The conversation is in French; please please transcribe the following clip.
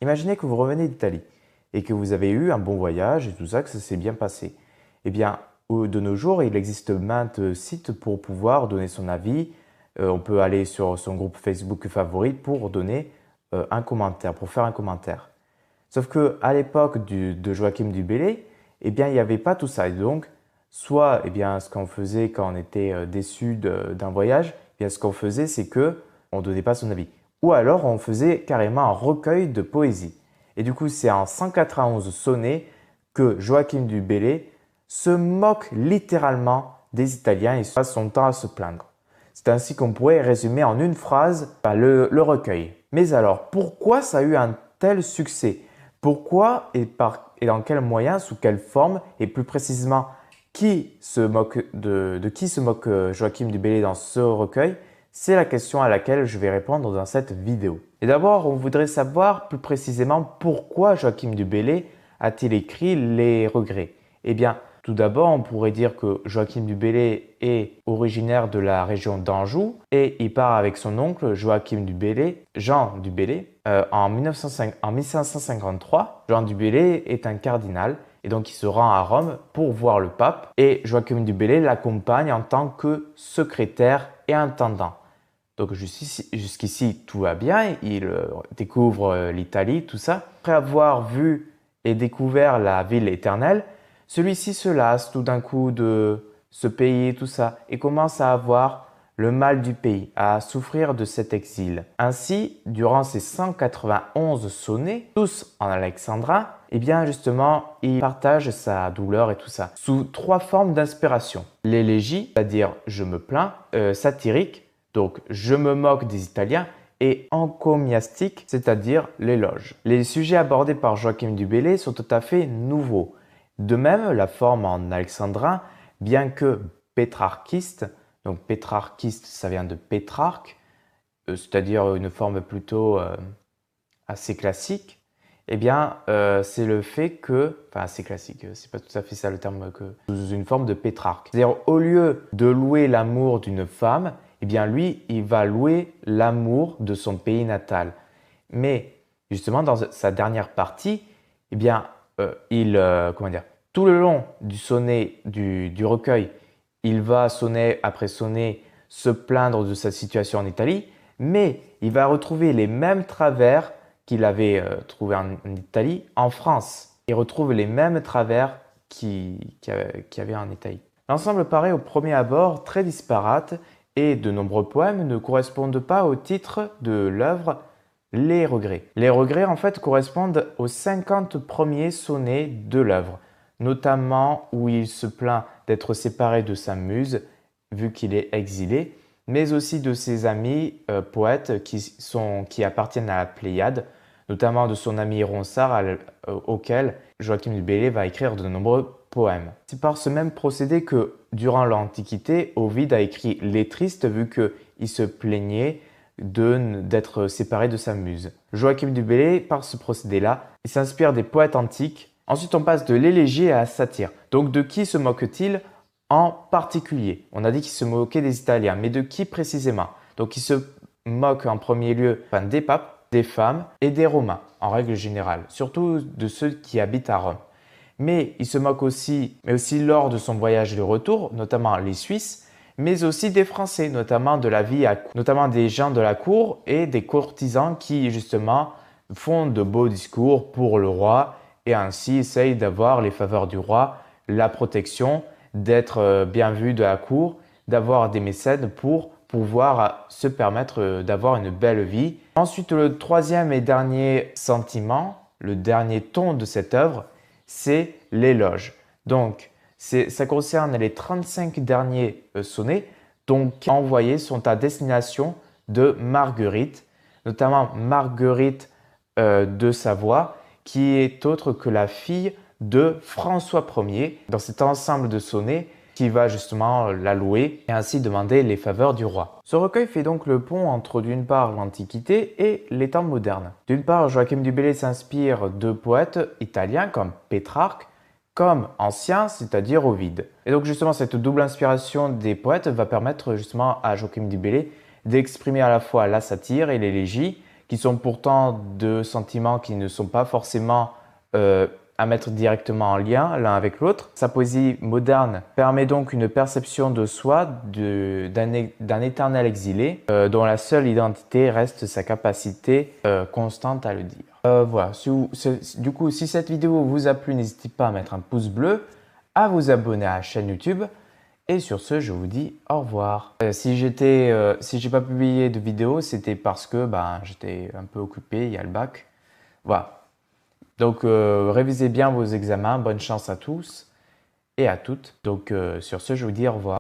Imaginez que vous revenez d'Italie et que vous avez eu un bon voyage et tout ça, que ça s'est bien passé. Eh bien, de nos jours, il existe maintes sites pour pouvoir donner son avis. On peut aller sur son groupe Facebook favori pour donner un commentaire, pour faire un commentaire. Sauf que à l'époque de Joachim du Bellay, eh bien, il n'y avait pas tout ça. Et donc, soit eh bien, ce qu'on faisait quand on était déçu d'un voyage, eh bien, ce qu'on faisait, c'est que on ne donnait pas son avis. Ou alors, on faisait carrément un recueil de poésie. Et du coup, c'est en 191 sonnets que Joachim du Bellay se moque littéralement des Italiens et passe son temps à se plaindre. C'est ainsi qu'on pourrait résumer en une phrase le recueil. Mais alors, pourquoi ça a eu un tel succès? Pourquoi et dans quels moyens, sous quelle forme, et plus précisément, qui se moque de qui se moque Joachim du Bellay dans ce recueil? C'est la question à laquelle je vais répondre dans cette vidéo. Et d'abord, on voudrait savoir plus précisément pourquoi Joachim du Bellay a-t-il écrit Les Regrets? Eh bien, tout d'abord, on pourrait dire que Joachim du Bellay est originaire de la région d'Anjou et il part avec son oncle Joachim du Bellay, Jean du Bellay, en 1553. Jean du Bellay est un cardinal et donc il se rend à Rome pour voir le pape et Joachim du Bellay l'accompagne en tant que secrétaire et intendant. Donc jusqu'ici, tout va bien, il découvre l'Italie, tout ça. Après avoir vu et découvert la ville éternelle, celui-ci se lasse tout d'un coup de ce pays, tout ça, et commence à avoir le mal du pays, à souffrir de cet exil. Ainsi, durant ces 191 sonnets, tous en alexandrin, eh bien justement, il partage sa douleur et tout ça, sous trois formes d'inspiration. L'élégie, c'est-à-dire je me plains, satirique, donc je me moque des Italiens, et encomiastique, c'est-à-dire l'éloge. Les sujets abordés par Joachim du Bellay sont tout à fait nouveaux. De même, la forme en alexandrin, bien que pétrarchiste, donc pétrarchiste, ça vient de Pétrarque, c'est-à-dire une forme plutôt assez classique, eh bien, c'est le fait que, enfin assez classique, c'est pas tout à fait ça le terme que, sous une forme de Pétrarque. C'est-à-dire, au lieu de louer l'amour d'une femme, eh bien, lui, il va louer l'amour de son pays natal. Mais, justement, dans sa dernière partie, eh bien, comment dire, tout le long du sonnet, du recueil, il va sonner après sonner, se plaindre de sa situation en Italie, mais il va retrouver les mêmes travers qu'il avait trouvés en Italie en France. Il retrouve les mêmes travers qu'il y avait en Italie. L'ensemble paraît au premier abord très disparate et de nombreux poèmes ne correspondent pas au titre de l'œuvre Les Regrets. Les Regrets en fait correspondent aux 50 premiers sonnets de l'œuvre, notamment où il se plaint d'être séparé de sa muse vu qu'il est exilé, mais aussi de ses amis poètes qui appartiennent à la Pléiade, notamment de son ami Ronsard auquel Joachim du Bellay va écrire de nombreux poèmes. C'est par ce même procédé que, durant l'Antiquité, Ovide a écrit Les Tristes vu qu'il se plaignait d'être séparé de sa muse. Joachim du Bellay, par ce procédé-là, il s'inspire des poètes antiques. Ensuite, on passe de l'élégie à la satire. Donc, de qui se moque-t-il en particulier? On a dit qu'il se moquait des Italiens, mais de qui précisément? Donc, il se moque en premier lieu des papes, des femmes et des Romains, en règle générale, surtout de ceux qui habitent à Rome. Mais il se moque aussi, lors de son voyage de retour, notamment les Suisses, mais aussi des Français, notamment notamment des gens de la cour et des courtisans qui justement font de beaux discours pour le roi et ainsi essayent d'avoir les faveurs du roi, la protection, d'être bien vu de la cour, d'avoir des mécènes pour pouvoir se permettre d'avoir une belle vie. Ensuite, le troisième et dernier sentiment, le dernier ton de cette œuvre, c'est l'éloge. Donc, ça concerne les 35 derniers sonnets, donc envoyés sont à destination de Marguerite, notamment Marguerite de Savoie, qui est autre que la fille de François Ier, dans cet ensemble de sonnets qui va justement la louer et ainsi demander les faveurs du roi. Ce recueil fait donc le pont entre d'une part l'Antiquité et les temps modernes. D'une part, Joachim du Bellay s'inspire de poètes italiens comme Pétrarque, comme anciens, c'est-à-dire Ovide. Et donc justement cette double inspiration des poètes va permettre justement à Joachim du Bellay d'exprimer à la fois la satire et l'élégie qui sont pourtant deux sentiments qui ne sont pas forcément à mettre directement en lien l'un avec l'autre. Sa poésie moderne permet donc une perception de soi d'un éternel exilé dont la seule identité reste sa capacité constante à le dire. Voilà, du coup, si cette vidéo vous a plu, n'hésitez pas à mettre un pouce bleu, à vous abonner à la chaîne YouTube. Et sur ce, je vous dis au revoir. Si j'ai pas publié de vidéo, c'était parce que j'étais un peu occupé, il y a le bac. Voilà. Donc, révisez bien vos examens. Bonne chance à tous et à toutes. Donc, sur ce, je vous dis au revoir.